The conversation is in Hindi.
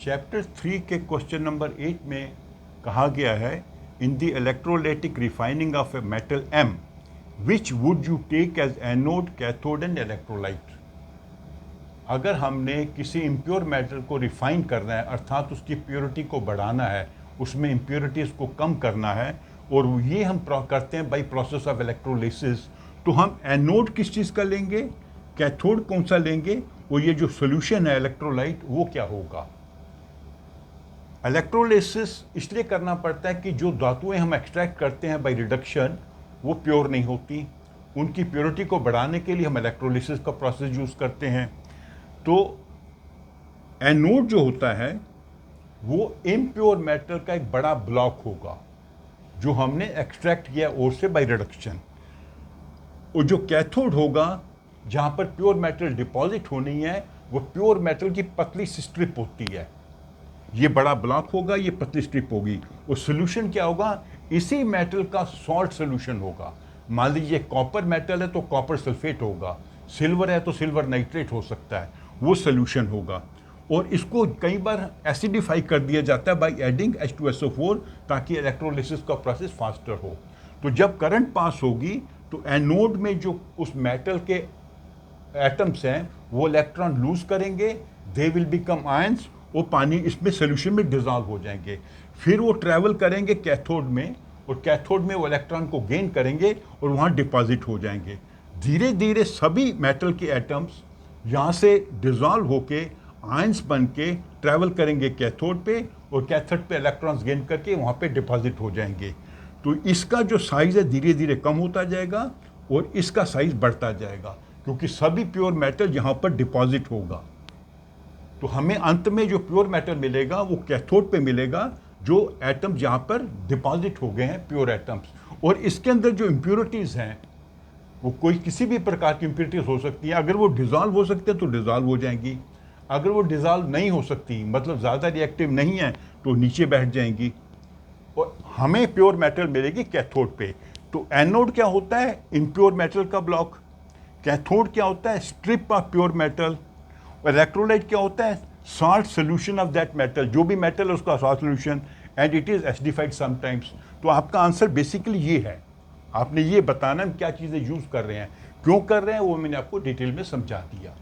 चैप्टर 3 के क्वेश्चन नंबर 8 में कहा गया है, in the electrolytic refining of a metal M, which would you take as anode, cathode and electrolyte. अगर हमने किसी इम्प्योर मेटल को रिफाइन करना है, अर्थात उसकी प्योरिटी को बढ़ाना है, उसमें इम्प्योरिटीज़ को कम करना है, और ये हम करते हैं बाई प्रोसेस ऑफ इलेक्ट्रोलिसिस, तो हम एनोड किस चीज़ का लेंगे, कैथोड कौन सा लेंगे, और ये जो सोल्यूशन है इलेक्ट्रोलाइट वो क्या होगा। इलेक्ट्रोलिसिस इसलिए करना पड़ता है कि जो धातुएं हम एक्सट्रैक्ट करते हैं बाय रिडक्शन वो प्योर नहीं होती, उनकी प्योरिटी को बढ़ाने के लिए हम इलेक्ट्रोलिसिस का प्रोसेस यूज़ करते हैं। तो एनोड जो होता है वो इम्प्योर मेटल का एक बड़ा ब्लॉक होगा जो हमने एक्सट्रैक्ट किया और से बाय रिडक्शन, और जो कैथोड होगा जहाँ पर प्योर मेटल डिपॉजिट होनी है वो प्योर मेटल की पतली सी स्ट्रिप होती है। ये बड़ा ब्लॉक होगा, ये पतली स्ट्रिप होगी, और सोल्यूशन क्या होगा, इसी मेटल का सॉल्ट सोल्यूशन होगा। मान लीजिए कॉपर मेटल है तो कॉपर सल्फेट होगा, सिल्वर है तो सिल्वर नाइट्रेट हो सकता है, वो सोल्यूशन होगा। और इसको कई बार एसिडिफाई कर दिया जाता है बाय एडिंग H2SO4 ताकि इलेक्ट्रोलिसिस का प्रोसेस फास्टर हो। तो जब करंट पास होगी तो एनोड में जो उस मेटल के एटम्स हैं वो इलेक्ट्रॉन लूज करेंगे, दे विल बिकम आयंस, वो पानी इसमें सोल्यूशन में डिजॉल्व हो जाएंगे। फिर वो ट्रैवल करेंगे कैथोड में, और कैथोड में वो इलेक्ट्रॉन को गेन करेंगे और वहाँ डिपॉजिट हो जाएंगे। धीरे धीरे सभी मेटल के एटम्स यहाँ से डिजॉल्व होके आयंस बन के ट्रैवल करेंगे कैथोड पे, और कैथोड पे इलेक्ट्रॉन्स गेन करके वहाँ पे डिपॉजिट हो जाएंगे। तो इसका जो साइज़ है धीरे धीरे कम होता जाएगा और इसका साइज़ बढ़ता जाएगा, क्योंकि सभी प्योर मेटल यहाँ पर डिपॉजिट होगा। तो हमें अंत में जो प्योर मेटल मिलेगा वो कैथोड पे मिलेगा, जो एटम जहाँ पर डिपॉजिट हो गए हैं प्योर एटम्स। और इसके अंदर जो इम्प्योरिटीज़ हैं वो कोई किसी भी प्रकार की इम्प्योरिटीज़ हो सकती है। अगर वो डिज़ॉल्व हो सकते हैं तो डिज़ॉल्व हो जाएंगी, अगर वो डिज़ॉल्व नहीं हो सकती, मतलब ज़्यादा रिएक्टिव नहीं है, तो नीचे बैठ जाएंगी, और हमें प्योर मेटल मिलेगी कैथोड पे। तो एनोड क्या होता है, इम्प्योर मेटल का ब्लॉक। कैथोड क्या होता है, strip of pure metal. Electrolyte क्या होता है, salt solution of that metal, जो भी मेटल है उसका salt solution, and it is acidified sometimes. तो आपका आंसर बेसिकली ये है, आपने ये बताना हम क्या चीज़ें यूज़ कर रहे हैं, क्यों कर रहे हैं, वो मैंने आपको डिटेल में समझा दिया।